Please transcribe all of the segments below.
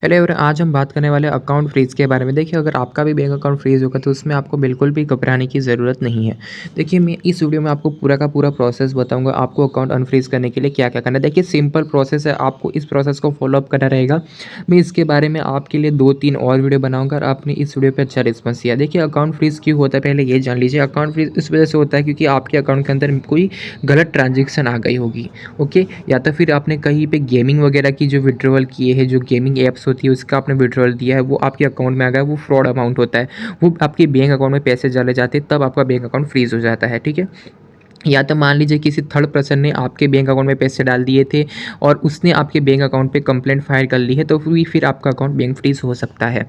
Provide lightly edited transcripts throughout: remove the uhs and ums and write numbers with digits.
Hello everyone, आज हम बात करने वाले अकाउंट फ्रीज़ के बारे में। देखिए, अगर आपका भी बैंक अकाउंट फ्रीज़ होगा तो उसमें आपको बिल्कुल भी घबराने की ज़रूरत नहीं है। देखिए, मैं इस वीडियो में आपको पूरा का पूरा प्रोसेस बताऊंगा, आपको अकाउंट अनफ्रीज़ करने के लिए क्या-क्या करना है। देखिए, सिंपल प्रोसेस है, आपको इस प्रोसेस को फॉलो अप करना रहेगा। मैं इसके बारे में आपके लिए 2-3 और वीडियो बनाऊँगा और आपने इस वीडियो पे अच्छा रिस्पॉन्स दिया। देखिए, अकाउंट फ्रीज़ क्यों होता है, पहले ये जान लीजिए। अकाउंट फ्रीज़ इस वजह से होता है क्योंकि आपके अकाउंट के अंदर कोई गलत ट्रांज़ैक्शन आ गई होगी, ओके? या तो फिर आपने कहीं पे गेमिंग वगैरह की जो विड्रॉवल किए हैं, जो गेमिंग ऐप्स होती है उसका आपने विड्रॉल दिया है, वो आपके अकाउंट में आ गया, वो फ्रॉड अमाउंट होता है। वो आपके बैंक अकाउंट में पैसे चले जाते हैं, तब आपका बैंक अकाउंट फ्रीज़ हो जाता है, ठीक है? या तो मान लीजिए किसी थर्ड पर्सन ने आपके बैंक अकाउंट में पैसे डाल दिए थे और उसने आपके बैंक अकाउंट पे कंप्लेंट फाइल कर ली है, तो फिर आपका अकाउंट बैंक फ्रीज़ हो सकता है।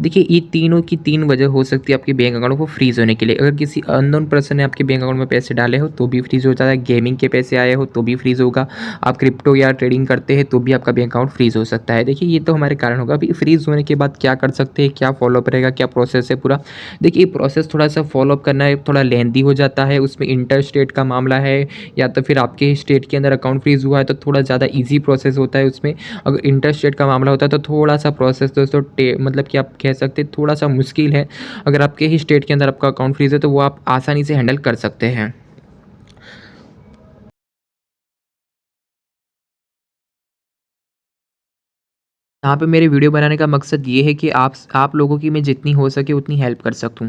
देखिए, ये तीनों की तीन वजह हो सकती है आपके बैंक अकाउंट को फ्रीज़ होने के लिए। अगर किसी अननोन पर्सन ने आपके बैंक अकाउंट में पैसे डाले हो तो भी फ्रीज़ हो जाता है, गेमिंग के पैसे आए हो तो भी फ्रीज़ होगा, आप क्रिप्टो या ट्रेडिंग करते हैं तो भी आपका बैंक अकाउंट फ्रीज़ हो सकता है। देखिए, ये तो हमारे कारण होगा। अभी फ्रीज़ होने के बाद क्या कर सकते हैं, क्या फॉलोअप रहेगा, क्या प्रोसेस है पूरा। देखिए, प्रोसेस थोड़ा सा फॉलोअप करना है, थोड़ा लेंथी हो जाता है, उसमें इंटर स्टेट का मामला है या तो फिर आपके स्टेट के अंदर अकाउंट फ्रीज़ हुआ है तो थोड़ा ज़्यादा ईज़ी प्रोसेस होता है उसमें। अगर इंटर स्टेट का मामला होता है तो थोड़ा-सा प्रोसेस दोस्तों मतलब कि आप कह सकते हैं थोड़ा-सा मुश्किल है। अगर आपके ही स्टेट के अंदर आपका अकाउंट फ्रीज़ है तो वो आप आसानी से हैंडल कर सकते हैं। यहाँ पे मेरे वीडियो बनाने का मकसद ये है कि आप लोगों की मैं जितनी हो सके उतनी हेल्प कर सकूँ।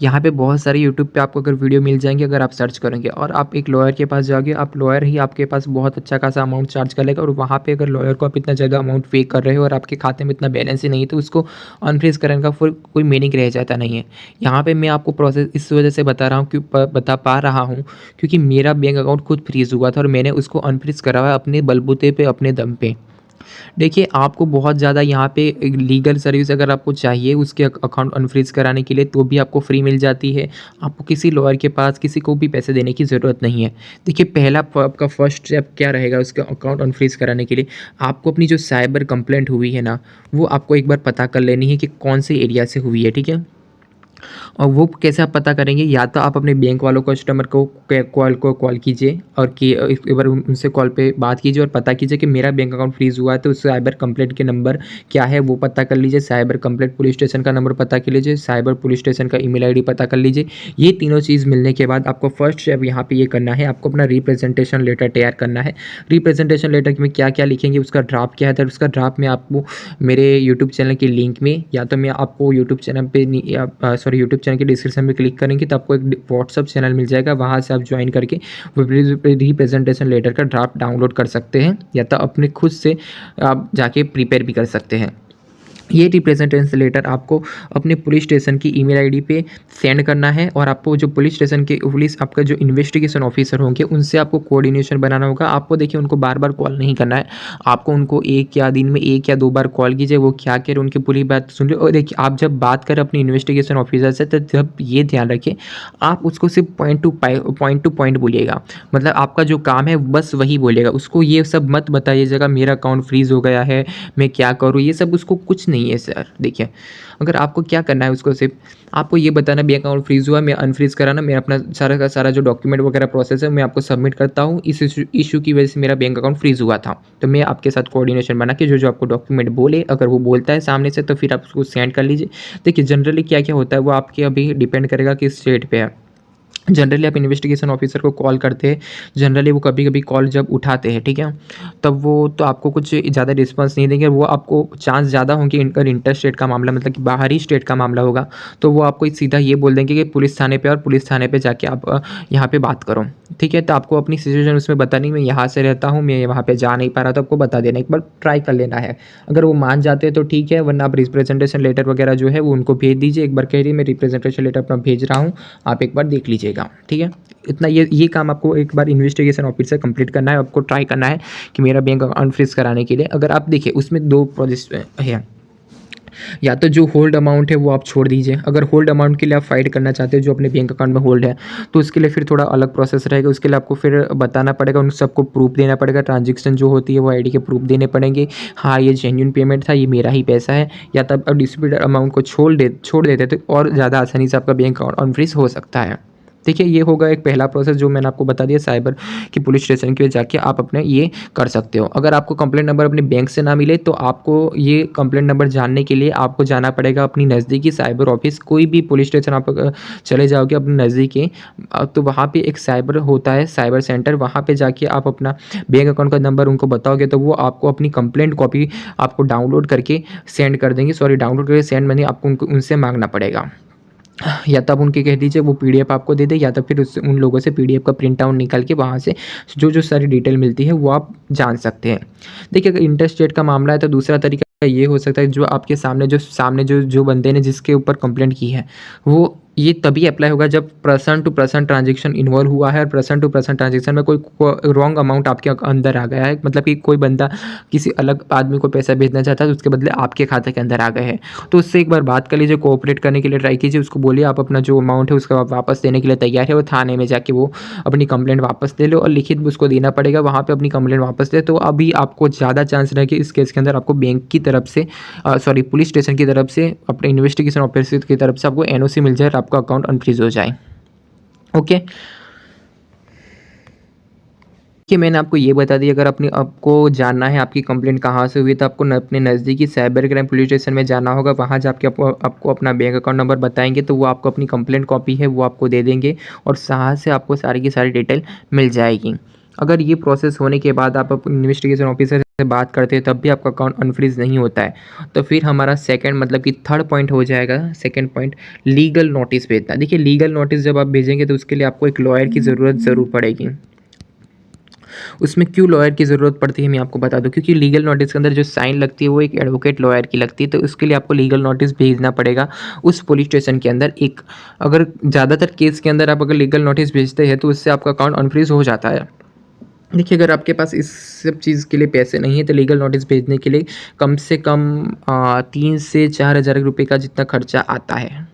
यहाँ पे बहुत सारे यूट्यूब पे आपको अगर वीडियो मिल जाएँगे, अगर आप सर्च करेंगे और आप एक लॉयर के पास जाओगे, आप लॉयर ही आपके पास बहुत अच्छा खासा अमाउंट चार्ज कर लेगा और वहाँ पे अगर लॉयर को आप इतना ज़्यादा अमाउंट पे कर रहे हो और आपके खाते में इतना बैलेंस ही नहीं है, तो उसको अनफ्रीज़ करने का फिर कोई मीनिंग रह जाता नहीं है। यहाँ पे मैं आपको प्रोसेस इस वजह से बता रहा हूँ बता पा रहा हूँ क्योंकि मेरा बैंक अकाउंट खुद फ्रीज़ हुआ था और मैंने उसको अनफ्रीज़ करा हुआ है अपने बलबूते पे, अपने दम पे। देखिए, आपको बहुत ज़्यादा यहाँ पे एक लीगल सर्विस अगर आपको चाहिए उसके अकाउंट अनफ्रीज़ कराने के लिए तो भी आपको फ्री मिल जाती है। आपको किसी लॉयर के पास किसी को भी पैसे देने की ज़रूरत नहीं है। देखिए, पहला आपका फर्स्ट स्टेप क्या रहेगा उसका अकाउंट अनफ्रीज़ कराने के लिए, आपको अपनी जो साइबर कंप्लेंट हुई है ना, वो आपको एक बार पता कर लेनी है कि कौन से एरिया से हुई है, ठीक है? और वो कैसे आप पता करेंगे, या तो आप अपने बैंक वालों कस्टमर को कॉल कीजिए और कि एक बार उनसे कॉल पे बात कीजिए और पता कीजिए कि मेरा बैंक अकाउंट फ्रीज़ हुआ है, तो उस साइबर कंप्लेंट के नंबर क्या है वो पता कर लीजिए, साइबर कंप्लेंट पुलिस स्टेशन का नंबर पता कर लीजिए, साइबर पुलिस स्टेशन का ईमेल आईडी पता कर लीजिए। ये तीनों चीज़ मिलने के बाद आपको फर्स्ट स्टेप यहाँ पे ये करना है, आपको अपना रिप्रेजेंटेशन लेटर तैयार करना है। रिप्रेजेंटेशन लेटर में क्या-क्या लिखेंगे, उसका ड्राफ्ट क्या है, तो उसका ड्राफ्ट मैं आपको मेरे यूट्यूब चैनल के लिंक में, या तो मैं आपको यूट्यूब चैनल पे यूट्यूब चैनल के डिस्क्रिप्शन में क्लिक करेंगे तो आपको एक व्हाट्सअप चैनल मिल जाएगा, वहाँ से आप ज्वाइन करके वो रिप्रेजेंटेशन लेटर का ड्राफ्ट डाउनलोड कर सकते हैं या तो अपने खुद से आप जाके प्रिपेयर भी कर सकते हैं। ये रिप्रेजेंटेशन लेटर आपको अपने पुलिस स्टेशन की ईमेल आईडी पे सेंड करना है और आपको जो पुलिस आपका जो इन्वेस्टिगेशन ऑफिसर होंगे उनसे आपको कोऑर्डिनेशन बनाना होगा। आपको देखिए उनको बार-बार कॉल नहीं करना है। आपको उनको एक या दिन में 1 या 2 बार कॉल कीजिए, वो क्या कह रहे हैं उनकी पूरी बात सुन लीजिए और देखिए आप जब बात करें अपने इन्वेस्टिगेशन ऑफिसर से तो जब ये ध्यान रखिए, आप उसको सिर्फ पॉइंट टू पॉइंट बोलिएगा। मतलब आपका जो काम है बस वही बोलिएगा। उसको ये सब मत बताइएगा मेरा अकाउंट फ्रीज़ हो गया है, मैं क्या करूँ? ये सब उसको कुछ नहीं है सर। देखिए, अगर आपको क्या करना है उसको सिर्फ़ आपको ये बताना बैंक अकाउंट फ्रीज़ हुआ, मैं अनफ्रीज़ कराना, मैं अपना सारा का सारा जो डॉक्यूमेंट वगैरह प्रोसेस है मैं आपको सबमिट करता हूँ। इस इश्यू की वजह से मेरा बैंक अकाउंट फ्रीज़ हुआ था। तो मैं आपके साथ कोऑर्डिनेशन बना के जो-जो आपको डॉक्यूमेंट बोले, अगर वो बोलता है सामने से तो फिर आप उसको सेंड कर लीजिए। देखिए, जनरली क्या-क्या होता है वो आपके अभी डिपेंड करेगा किस स्टेट पे है। जनरली आप इन्वेस्टिगेशन ऑफिसर को कॉल करते हैं, जनरली वो कभी-कभी कॉल जब उठाते हैं, ठीक है? तब वो तो आपको कुछ ज़्यादा रिस्पॉन्स नहीं देंगे, वो आपको चांस ज़्यादा होंगे अगर इंटर स्टेट का मामला मतलब कि बाहरी स्टेट का मामला होगा, तो वो आपको सीधा ये बोल देंगे कि पुलिस थाने पे और पुलिस थाने पे जाके आप यहाँ पे बात करो, ठीक है? तो आपको अपनी सिचुएशन उसमें बतानी, मैं यहाँ से रहता हूँ, मैं वहाँ पे जा नहीं पा रहा, तो आपको बता देना, एक बार ट्राई कर लेना है। अगर वो मान जाते हैं तो ठीक है, वरना आप रिप्रेजेंटेशन लेटर वगैरह जो है वो उनको भेज दीजिए। एक बार कह रही मैं रिप्रेजेंटेशन लेटर अपना भेज रहा हूँ, आप एक बार देख लीजिएगा, ठीक है? इतना ये काम आपको एक बार इन्वेस्टिगेशन ऑफिस से कंप्लीट करना है, आपको ट्राई करना है कि मेरा बैंक अनफ्रीज़ कराने के लिए। अगर आप देखिए उसमें 2 प्रोसेस है, या तो जो होल्ड अमाउंट है वो आप छोड़ दीजिए। अगर होल्ड अमाउंट के लिए आप फाइट करना चाहते हो जो अपने बैंक अकाउंट में होल्ड है, तो उसके लिए फिर थोड़ा अलग प्रोसेस रहेगा। उसके लिए आपको फिर बताना पड़ेगा, उन सबको प्रूफ देना पड़ेगा, ट्रांजेक्शन जो होती है वो आईडी के प्रूफ देने पड़ेंगे। हाँ, ये जेन्युइन पेमेंट था, ये मेरा ही पैसा है। या तब डिस्प्यूटेड अमाउंट को छोड़ देते तो और ज़्यादा आसानी से आपका बैंक अकाउंट अनफ्रीज़ हो सकता है। देखिए ये होगा एक पहला प्रोसेस जो मैंने आपको बता दिया, साइबर की पुलिस स्टेशन के जाके आप अपने ये कर सकते हो। अगर आपको कंप्लेंट नंबर अपने बैंक से ना मिले तो आपको ये कंप्लेंट नंबर जानने के लिए आपको जाना पड़ेगा अपनी नज़दीकी साइबर ऑफिस, कोई भी पुलिस स्टेशन आप चले जाओगे अपने नज़दीक के, तो वहाँ पे एक साइबर होता है, साइबर सेंटर, वहाँ पे जाके आप अपना बैंक अकाउंट का नंबर उनको बताओगे तो वो आपको अपनी कंप्लेंट कॉपी आपको डाउनलोड करके सेंड कर देंगे। सॉरी, डाउनलोड करके सेंड मैंने आपको उनको उनसे मांगना पड़ेगा, या तो आप उनके कह दीजिए वो पीडीएफ आपको दे दे, या तो फिर उससे उन लोगों से पीडीएफ का प्रिंट आउट निकाल के वहाँ से जो जो सारी डिटेल मिलती है वो आप जान सकते हैं। देखिए अगर इंटरस्टेट का मामला है तो दूसरा तरीका ये हो सकता है, जो आपके सामने जो बंदे ने जिसके ऊपर कंप्लेंट की है वो ये तभी अप्लाई होगा जब person to person transaction involve हुआ है और पर्सन टू पर्सन ट्रांजेक्शन में कोई रॉन्ग अमाउंट आपके अंदर आ गया है, मतलब कि कोई बंदा किसी अलग आदमी को पैसा भेजना चाहता है तो उसके बदले आपके खाते के अंदर आ गए हैं। तो उससे एक बार बात कर लीजिए, कोऑपरेट करने के लिए ट्राई कीजिए, उसको बोलिए आप अपना जो अमाउंट है उसका वापस देने के लिए तैयार है, वो थाने में जाके वो अपनी कंप्लेंट वापस ले लो और लिखित भी उसको देना पड़ेगा, वहाँ पे अपनी कंप्लेंट वापस दे। तो अभी आपको ज़्यादा चांस रहे कि इस केस के अंदर आपको बैंक की तरफ से सॉरी पुलिस स्टेशन की तरफ से अपने इन्वेस्टिगेशन ऑफिसर की तरफ से आपको एनओसी मिल जाए और आपका अकाउंट अनफ्रीज हो जाए। ओके, कि मैंने आपको ये बता दिया, अगर अपनी आपको जानना है आपकी कंप्लेंट कहाँ से हुई तो आपको अपने नज़दीकी साइबर क्राइम पुलिस स्टेशन में जाना होगा। वहाँ जाके आपको अपना बैंक अकाउंट नंबर बताएंगे तो वो आपको अपनी कंप्लेंट कॉपी है वो आपको दे देंगे और वहाँ से आपको सारी की सारी डिटेल मिल जाएगी। अगर ये प्रोसेस होने के बाद आप इन्वेस्टिगेशन ऑफिसर से बात करते हैं तब भी आपका अकाउंट अनफ्रीज नहीं होता है तो फिर हमारा सेकंड मतलब कि थर्ड पॉइंट हो जाएगा, सेकंड पॉइंट लीगल नोटिस भेजना। देखिए लीगल नोटिस जब आप भेजेंगे तो उसके लिए आपको एक लॉयर की ज़रूरत ज़रूर पड़ेगी। उसमें क्यों लॉयर की ज़रूरत पड़ती है मैं आपको बता दूं, क्योंकि लीगल नोटिस के अंदर जो साइन लगती है वो एक एडवोकेट लॉयर की लगती है, तो उसके लिए आपको लीगल नोटिस भेजना पड़ेगा उस पुलिस स्टेशन के अंदर। एक अगर ज़्यादातर केस के अंदर आप अगर लीगल नोटिस भेजते हैं तो उससे आपका अकाउंट अनफ्रीज हो जाता है। देखिए अगर आपके पास इस सब चीज़ के लिए पैसे नहीं है तो लीगल नोटिस भेजने के लिए कम से कम 3 से 4 हज़ार रुपये का जितना खर्चा आता है,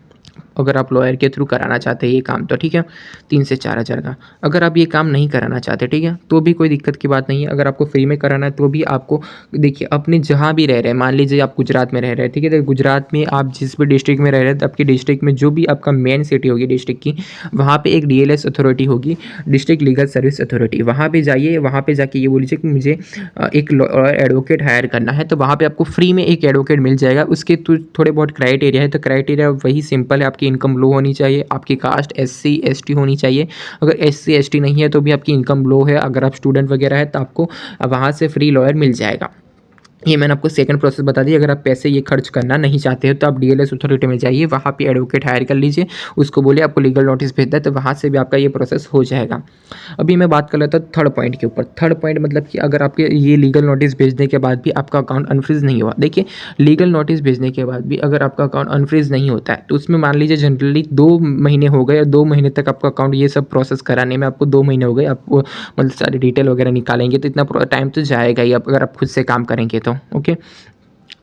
अगर आप लॉयर के थ्रू कराना चाहते हैं ये काम तो ठीक है, 3 से 4 हज़ार का। अगर आप ये काम नहीं कराना चाहते ठीक है तो भी कोई दिक्कत की बात नहीं है, अगर आपको फ्री में कराना है तो भी आपको देखिए अपने जहाँ भी रह रहे हैं, मान लीजिए आप गुजरात में रह रहे हैं ठीक है, तो गुजरात में आप जिस भी डिस्ट्रिक्ट में रह रहे हैं तो आपकी डिस्ट्रिक्ट में जो भी आपका मेन सिटी होगी डिस्ट्रिक्ट की, वहाँ पर एक DLS अथॉरिटी होगी, डिस्ट्रिक्ट लीगल सर्विस अथॉरिटी। वहाँ पर जाइए, वहाँ पर जाके ये बोलिए कि मुझे एक एडवोकेट हायर करना है, तो वहाँ पर आपको फ्री में एक एडवोकेट मिल जाएगा। उसके थोड़े बहुत क्राइटेरिया है, तो क्राइटेरिया वही सिंपल है, आपकी इनकम लो होनी चाहिए, आपकी कास्ट SC ST होनी चाहिए। अगर SC ST नहीं है तो भी आपकी इनकम लो है, अगर आप स्टूडेंट वगैरह है तो आपको वहाँ से फ्री लॉयर मिल जाएगा। ये मैंने आपको सेकंड प्रोसेस बता दी। अगर आप पैसे ये खर्च करना नहीं चाहते हो तो आप DLS अथॉरिटी में जाइए, वहाँ पे एडवोकेट हायर कर लीजिए, उसको बोलिए आपको लीगल नोटिस भेजना है तो वहाँ से भी आपका ये प्रोसेस हो जाएगा। अभी मैं बात कर लेता हूँ थर्ड पॉइंट के ऊपर। थर्ड पॉइंट मतलब कि अगर आपके ये लीगल नोटिस भेजने के बाद भी आपका अकाउंट अनफ्रीज नहीं हुआ, देखिए लीगल नोटिस भेजने के बाद भी अगर आपका अकाउंट अनफ्रीज नहीं होता है तो उसमें मान लीजिए जनरली 2 महीने हो गए और 2 महीने तक आपका अकाउंट ये सब प्रोसेस कराने में आपको 2 महीने हो गए, आपको मतलब सारी डिटेल वगैरह निकालेंगे तो इतना टाइम तो जाएगा ही, अगर आप खुद से काम करेंगे तो ओके।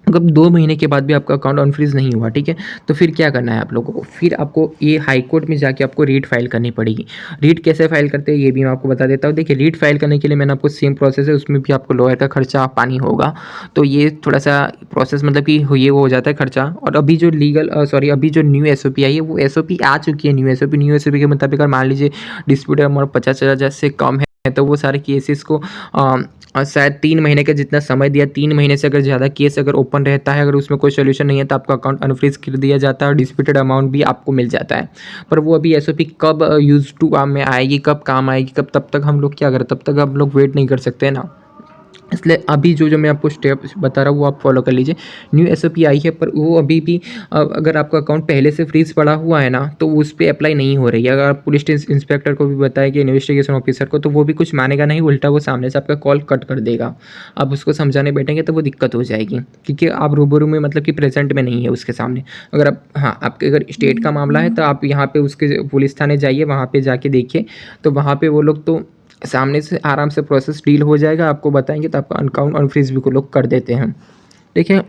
अगर 2 महीने के बाद भी आपका अकाउंट अनफ्रीज नहीं हुआ ठीक है, तो फिर क्या करना है आप लोगों को, फिर आपको ये हाई कोर्ट में जाके आपको रीट फाइल करनी पड़ेगी। रीट कैसे फाइल करते हैं ये भी मैं आपको बता देता हूँ। देखिए रीट फाइल करने के लिए मैंने आपको सेम प्रोसेस है, उसमें भी आपको लॉयर का खर्चा पानी होगा, तो ये थोड़ा सा प्रोसेस मतलब कि ये वो हो जाता है खर्चा। और अभी जो अभी जो न्यू SOP आई है वो SOP आ चुकी है, न्यू SOP के मुताबिक अगर मान लीजिए डिस्प्यूट अमाउंट 50,000 से कम है तो वो सारे केसेस को शायद 3 महीने का जितना समय दिया, 3 महीने से अगर ज़्यादा केस अगर ओपन रहता है, अगर उसमें कोई सोल्यूशन नहीं है तो आपका अकाउंट अनफ्रीज कर दिया जाता है और डिस्प्यूटेड अमाउंट भी आपको मिल जाता है। पर वो अभी SOP कब यूज़ टू काम में आएगी, कब काम आएगी, कब, तब तक हम लोग क्या करें, तब तक हम लोग वेट नहीं कर सकते हैं ना। इसलिए अभी जो मैं आपको स्टेप बता रहा हूँ वो आप फॉलो कर लीजिए। न्यू SOP आई है पर वो अभी भी अगर आपका अकाउंट पहले से फ्रीज पड़ा हुआ है ना तो उस पर अप्लाई नहीं हो रही है। अगर आप पुलिस इंस्पेक्टर को भी बताए कि इन्वेस्टिगेशन ऑफिसर को, तो वो भी कुछ मानेगा नहीं, उल्टा वो सामने से आपका कॉल कट कर देगा। आप उसको समझाने बैठेंगे तो वो दिक्कत हो जाएगी क्योंकि आप रूबरू में मतलब कि प्रेजेंट में नहीं है उसके सामने। अगर आप आपके अगर स्टेट का मामला है तो आप यहाँ पर उसके पुलिस थाने जाइए, वहाँ पर जाके देखिए तो वहाँ पर वो लोग तो सामने से आराम से प्रोसेस डील हो जाएगा, आपको बताएंगे तो आपका अकाउंट अनफ्रीज भी को लोग कर देते हैं। देखिए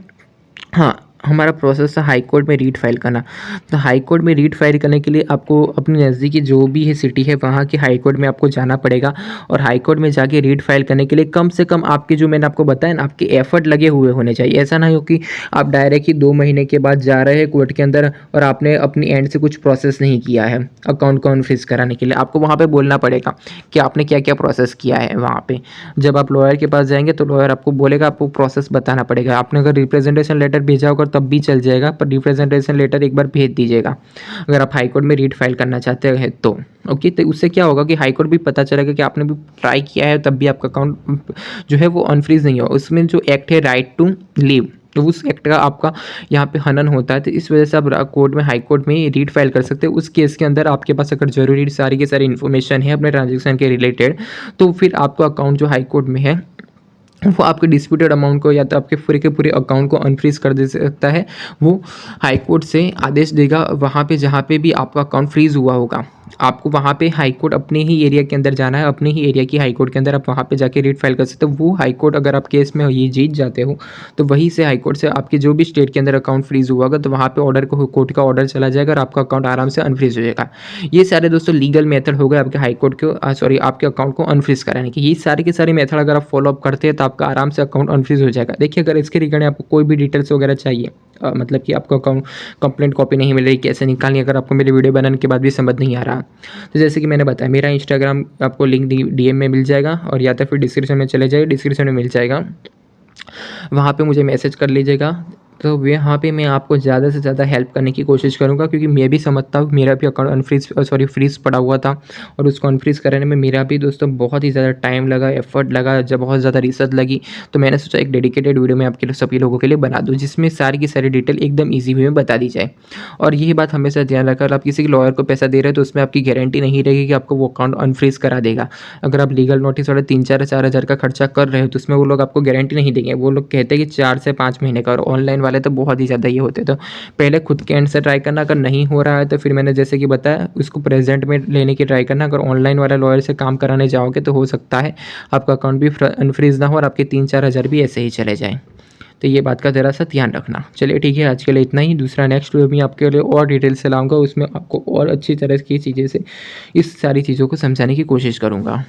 हमारा प्रोसेस था हाई कोर्ट में रीट फाइल करना। तो हाई कोर्ट में रीट फाइल करने के लिए आपको अपनी नज़दीकी जो भी है सिटी है वहाँ के हाई कोर्ट में आपको जाना पड़ेगा। और हाई कोर्ट में जाके रीट फाइल करने के लिए कम से कम आपके जो मैंने आपको बताया ना, आपके एफर्ट लगे हुए होने चाहिए। ऐसा ना हो कि आप डायरेक्ट ही 2 महीने के बाद जा रहे हैं कोर्ट के अंदर और आपने अपनी एंड से कुछ प्रोसेस नहीं किया है अकाउंट को अनफ्रीज कराने के लिए। आपको वहाँ पर बोलना पड़ेगा कि आपने क्या क्या प्रोसेस किया है वहाँ पर। जब आप लॉयर के पास जाएंगे तो लॉयर आपको बोलेगा, आपको प्रोसेस बताना पड़ेगा। आपने अगर रिप्रेजेंटेशन लेटर भेजा होगा तब भी चल जाएगा, पर रिप्रेजेंटेशन लेटर एक बार भेज दीजिएगा अगर आप हाई कोर्ट में रीट फाइल करना चाहते हैं तो। ओके, तो उससे क्या होगा कि हाई कोर्ट भी पता चलेगा कि आपने भी ट्राई किया है तब भी आपका अकाउंट जो है वो अनफ्रीज नहीं हुआ। उसमें जो एक्ट है राइट टू लीव, तो उस एक्ट का आपका यहाँ पे हनन होता है। तो इस वजह से आप कोर्ट में हाई कोर्ट में रीट फाइल कर सकते हैं। उस केस के अंदर आपके पास अगर जरूरी सारी की सारी इन्फॉर्मेशन है अपने ट्रांजेक्शन के रिलेटेड, तो फिर आपका अकाउंट जो हाई कोर्ट में है वो आपके डिस्प्यूटेड अमाउंट को या तो आपके पूरे के पूरे अकाउंट को अनफ्रीज कर दे सकता है। वो हाई कोर्ट से आदेश देगा वहाँ पे जहाँ पे भी आपका अकाउंट फ्रीज हुआ होगा। आपको वहाँ पे हाई कोर्ट अपने ही एरिया के अंदर जाना है, अपने ही एरिया की हाई कोर्ट के अंदर आप वहाँ पे जाके रीट फाइल कर सकते हो। वो हाई कोर्ट अगर आप केस में ये जीत जाते हो तो वहीं से हाई कोर्ट से आपके जो भी स्टेट के अंदर अकाउंट फ्रीज हुआ होगा तो वहाँ पे ऑर्डर को कोर्ट का ऑर्डर चला जाएगा और आपका अकाउंट आराम से अनफ्रीज हो जाएगा। ये सारे दोस्तों लीगल मेथड हो गए आपके हाई कोर्ट को सॉरी आपके अकाउंट को अनफ्रीज कराने की। ये सारे के सारे मेथड अगर आप फॉलो अप करते हैं तो आपका आराम से अकाउंट अनफ्रीज हो जाएगा। देखिए, अगर इसके रिगार्डिंग आपको कोई भी डिटेल्स वगैरह चाहिए, मतलब कि आपको अकाउंट कंप्लेंट कॉपी नहीं मिल रही, कैसे निकालनी, अगर आपको मेरी वीडियो बनाने के बाद भी समझ नहीं आ रहा, तो जैसे कि मैंने बताया मेरा इंस्टाग्राम आपको लिंक डीएम में मिल जाएगा और या तो फिर डिस्क्रिप्शन में चले जाइए, डिस्क्रिप्शन में मिल जाएगा, वहाँ पे मुझे मैसेज कर लीजिएगा। तो यहाँ पे मैं आपको ज़्यादा से ज़्यादा हेल्प करने की कोशिश करूँगा, क्योंकि मैं भी समझता हूँ मेरा भी अकाउंट फ्रीज़ पड़ा हुआ था और उसको अनफ्रीज़ कराने में मेरा भी दोस्तों बहुत ही ज़्यादा टाइम लगा, एफर्ट लगा, जब बहुत ज़्यादा रिसर्च लगी। तो मैंने सोचा एक डेडिकेटेड वीडियो मैं आपके सभी लोगों के लिए बना दूँ जिसमें सारी की सारी डिटेल एकदम ईजी वे में बता दी जाए। और यही बात हमेशा ध्यान रखकर, आप किसी लॉयर को पैसा दे रहे हैं तो उसमें आपकी गारंटी नहीं रहेगी कि आपको वो अकाउंट अनफ्रीज़ करा देगा। अगर आप लीगल नोटिस वाले 3-4 हज़ार का खर्चा कर रहे हो तो उसमें वो लोग आपको गारंटी नहीं देंगे। वो लोग कहते हैं कि 4 से 5 महीने का, और ऑनलाइन वाले तो बहुत ही ज़्यादा ये होते। तो पहले खुद के एंड से ट्राई करना, अगर नहीं हो रहा है तो फिर मैंने जैसे कि बताया उसको प्रेजेंट में लेने की ट्राई करना। अगर ऑनलाइन वाला लॉयर से काम कराने जाओगे तो हो सकता है आपका अकाउंट भी अनफ्रीज ना हो और आपके 3-4 हज़ार भी ऐसे ही चले जाएँ। तो ये बात का ज़रा सा ध्यान रखना। चलिए ठीक है, आज के लिए इतना ही। दूसरा नेक्स्ट वीडियो में आपके लिए और डिटेल से लाऊंगा, उसमें आपको और अच्छी तरह की चीज़ें से इस सारी चीज़ों को समझाने की कोशिश करूँगा।